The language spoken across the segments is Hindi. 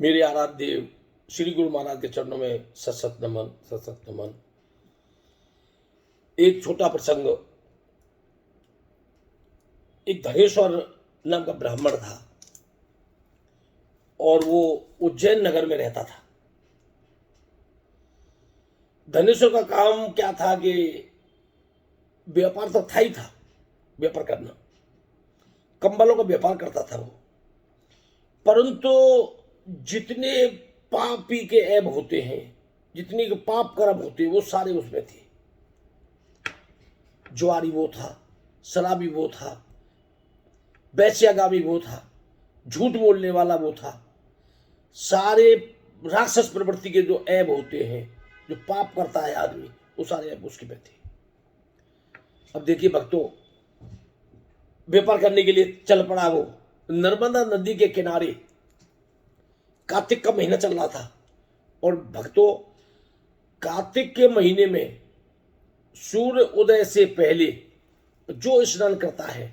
मेरे आराध्य श्री गुरु महाराज के चरणों में सत नमन, सत नमन। एक छोटा प्रसंग। एक धनेश्वर नाम का ब्राह्मण था और वो उज्जैन नगर में रहता था। धनेश्वर का काम क्या था कि व्यापार तो था ही था, व्यापार करना, कंबलों का व्यापार करता था वो। परंतु जितने पापी के ऐब होते हैं, जितने के पाप कर्म होते हैं, वो सारे उसमें थे। जुआरी वो था, शराबी वो था, वैश्यागामी वो था, झूठ बोलने वाला वो था। सारे राक्षस प्रवृत्ति के जो ऐब होते हैं, जो पाप करता है आदमी, वो सारे ऐब उसके में थे। अब देखिए भक्तों, व्यापार करने के लिए चल पड़ा वो नर्मदा नदी के किनारे। कार्तिक का महीना चल रहा था और भक्तों, कार्तिक के महीने में सूर्य उदय से पहले जो स्नान करता है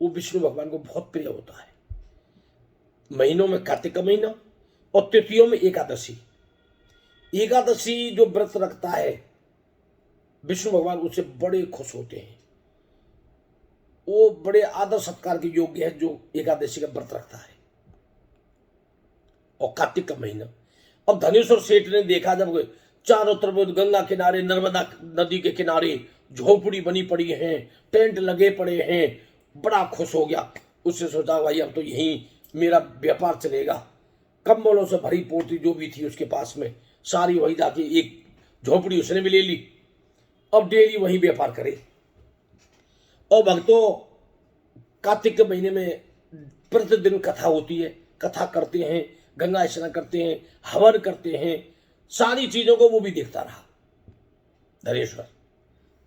वो विष्णु भगवान को बहुत प्रिय होता है। महीनों में कार्तिक का महीना और तिथियों में एकादशी। एकादशी जो व्रत रखता है, विष्णु भगवान उससे बड़े खुश होते हैं। वो बड़े आदर सत्कार के योग्य है जो एकादशी का व्रत रखता है। और कार्तिक का महीना। अब धनेश्वर सेठ ने देखा, जब चारों तरफ गंगा किनारे, नर्मदा नदी के किनारे झोपड़ी बनी पड़ी हैं, टेंट लगे पड़े हैं, बड़ा खुश हो गया। उससे सोचा भाई अब तो यहीं मेरा व्यापार चलेगा। कंबलों से भरी पोती जो भी थी उसके पास में, सारी वही जाके एक झोपड़ी उसने भी ले ली। अब डेली वही व्यापार करे। और भक्तों, कार्तिक के महीने में प्रतिदिन कथा होती है, कथा करते हैं, गंगा स्नान करते हैं, हवन करते हैं, सारी चीजों को वो भी देखता रहा।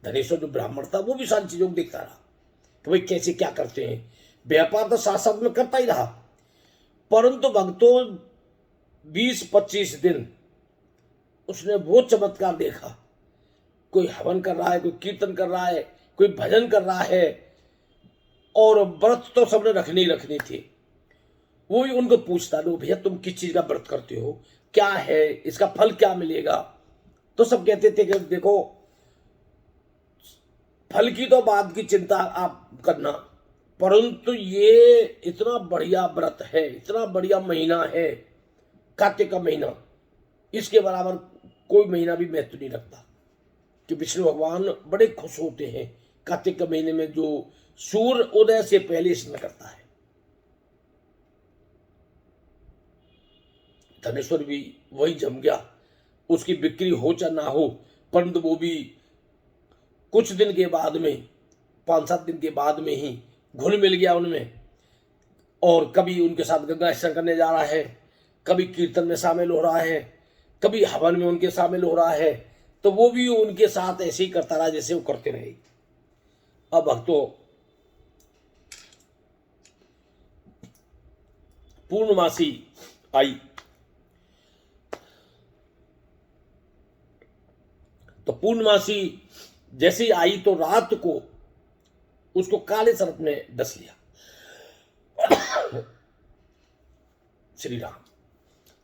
धनेश्वर जो ब्राह्मण था वो भी सारी चीजों को देखता रहा कि भाई कैसे क्या करते हैं। व्यापार तो साथ साथ में करता ही रहा। परंतु भक्तों, 20-25 दिन उसने वो चमत्कार देखा। कोई हवन कर रहा है, कोई कीर्तन कर रहा है, कोई भजन कर रहा है, और व्रत तो सबने रखने ही रखने थे। वो भी उनको पूछता, लो भैया तुम किस चीज का व्रत करते हो, क्या है इसका फल, क्या मिलेगा? तो सब कहते थे कि देखो, फल की तो बात की चिंता आप करना, परंतु ये इतना बढ़िया व्रत है, इतना बढ़िया महीना है कार्तिक का महीना, इसके बराबर कोई महीना भी महत्व नहीं रखता। कि विष्णु भगवान बड़े खुश होते हैं कार्तिक के महीने में जो सूर्य उदय से पहले स्नान करता है। धनेश्वर भी वही जम गया। उसकी बिक्री हो चाहे ना हो, परंतु वो भी कुछ दिन के बाद में, 5-7 दिन के बाद में ही घुल मिल गया उनमें। और कभी उनके साथ गंगा स्नान करने जा रहा है, कभी कीर्तन में शामिल हो रहा है, कभी हवन में उनके शामिल हो रहा है। तो वो भी उनके साथ ऐसे ही करता रहा जैसे वो करते रहे। अब भक्तों, पूर्णमासी आई। तो पूर्णमासी जैसे ही आई तो रात को उसको काले सर्प ने डस लिया। श्री राम।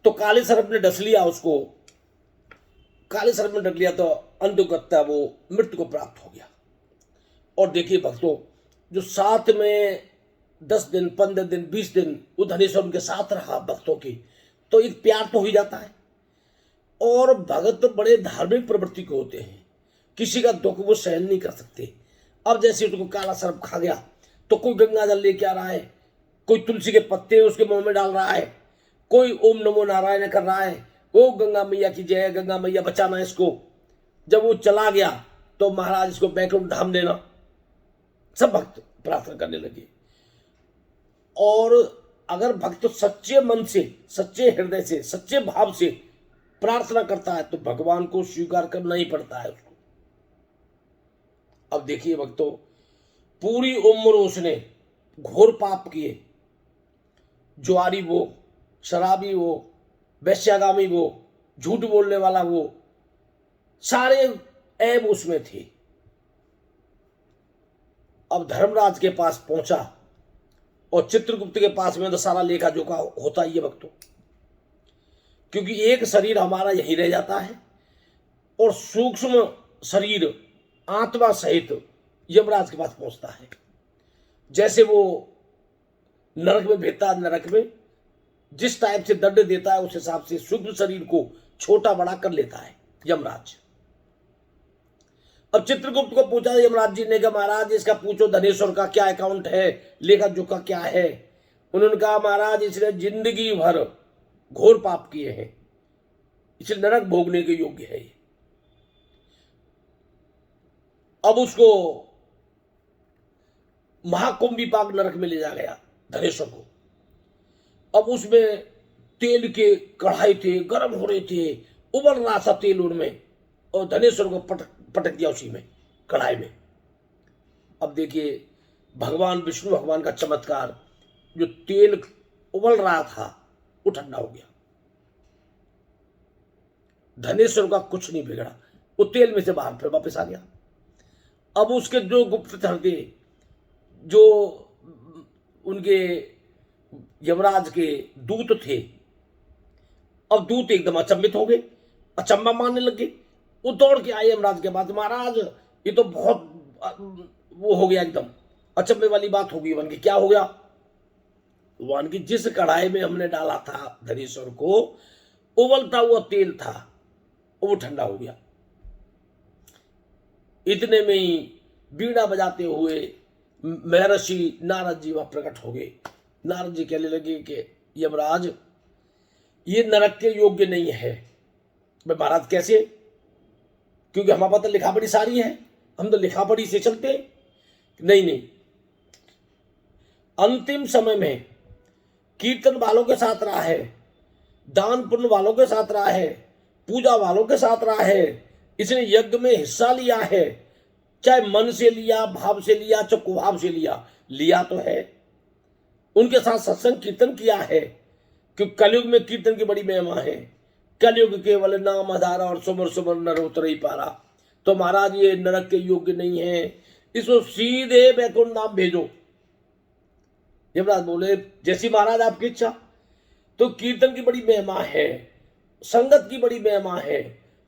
तो काले सर्प ने डस लिया उसको। काले सर्प ने डस लिया तो अंततः वो मृत्यु को प्राप्त हो गया। और देखिए भक्तों, जो साथ में 10 दिन, 15 दिन, 20 दिन वो धनेश्वर उनके साथ रहा भक्तों की, तो एक प्यार तो हो ही जाता है। और भगत बड़े धार्मिक प्रवृत्ति के होते हैं, किसी का दुख वो सहन नहीं कर सकते। अब जैसे उनको काला सर्प खा गया तो कोई गंगा जल लेके आ रहा है, कोई तुलसी के पत्ते उसके मुंह में डाल रहा है, कोई ओम नमो नारायण कर रहा है, ओ गंगा मैया की जय, गंगा मैया बचाना इसको। जब वो चला गया तो महाराज इसको बैकुंठ धाम देना, सब भक्त प्रार्थना करने लगे। और अगर भक्त सच्चे मन से, सच्चे हृदय से, सच्चे भाव से प्रार्थना करता है तो भगवान को स्वीकार करना ही पड़ता है उसको। अब देखिए भक्तों, पूरी उम्र उसने घोर पाप किए। जुआरी वो, शराबी वो, वैश्यागामी वो, झूठ बोलने वाला वो, सारे ऐब उसमें थे। अब धर्मराज के पास पहुंचा और चित्रगुप्त के पास में तो सारा लेखा जोखा होता ही है भक्तों, क्योंकि एक शरीर हमारा यहीं रह जाता है और सूक्ष्म शरीर आत्मा सहित यमराज के पास पहुंचता है। जैसे वो नरक में भेजता है, नरक में जिस टाइप से दंड देता है उस हिसाब से सूक्ष्म शरीर को छोटा बड़ा कर लेता है यमराज। अब चित्रगुप्त को पूछा यमराज जी ने कि महाराज इसका पूछो धनेश्वर का क्या अकाउंट है, लेखा जोखा क्या है। उन्होंने कहा महाराज इसने जिंदगी भर घोर पाप किए हैं, इसलिए नरक भोगने के योग्य है। अब उसको महाकुंभीपाक नरक में ले जा गया धनेश्वर को। अब उसमें तेल के कढ़ाई थे, गर्म हो रहे थे, उबल रहा था तेल उनमें, और धनेश्वर को पटक दिया उसी में कढ़ाई में। अब देखिए भगवान विष्णु भगवान का चमत्कार, जो तेल उबल रहा था वो ठंडा हो गया। धनेश्वर का कुछ नहीं बिगड़ा, वो तेल में से बाहर फिर वापस आ गया। अब उसके जो गुप्तचर थे, जो उनके यमराज के दूत थे, अब दूत एकदम अचंभित हो गए, अचंबा मानने लगे। वो दौड़ के आए यमराज के पास, महाराज ये तो बहुत वो हो गया, एकदम अचंबे वाली बात हो गई। वन की क्या हो गया? वन की जिस कढ़ाई में हमने डाला था धनेश्वर को, उबलता हुआ तेल था, वो ठंडा हो गया। इतने में ही बीड़ा बजाते हुए महर्षि नारद जी वहां प्रकट हो गए। नारद जी कहने लगे कि यमराज ये नरक के योग्य नहीं है। मैं महाराज कैसे? क्योंकि हमारे पास तो लिखा पढ़ी सारी है, हम तो लिखा पढ़ी से चलते। नहीं, अंतिम समय में कीर्तन वालों के साथ रहा है, दान पुण्य वालों के साथ रहा है, पूजा वालों के साथ रहा है, इसने यज्ञ में हिस्सा लिया है, चाहे मन से लिया, भाव से लिया, चाहे कुभाव से लिया तो है। उनके साथ सत्संग कीर्तन किया है, क्योंकि कलयुग में कीर्तन की बड़ी महिमा है। कलयुग केवल नाम आधारा और सुमर सुमर नर उतर ही पारा। तो महाराज ये नरक के योग्य नहीं है, इसको सीधे वैकुंठ धाम भेजो। यमराज बोले जैसी महाराज आपकी इच्छा। तो कीर्तन की बड़ी महिमा है, संगत की बड़ी महिमा है,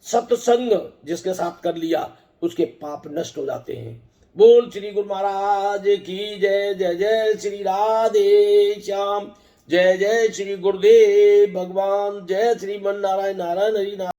सत्संग जिसके साथ कर लिया उसके पाप नष्ट हो जाते हैं। बोल श्री गुरु महाराज की जय। जय जय श्री राधे श्याम, जय जय श्री गुरुदेव भगवान, जय श्रीमन नारायण नारायण हरि नारायण।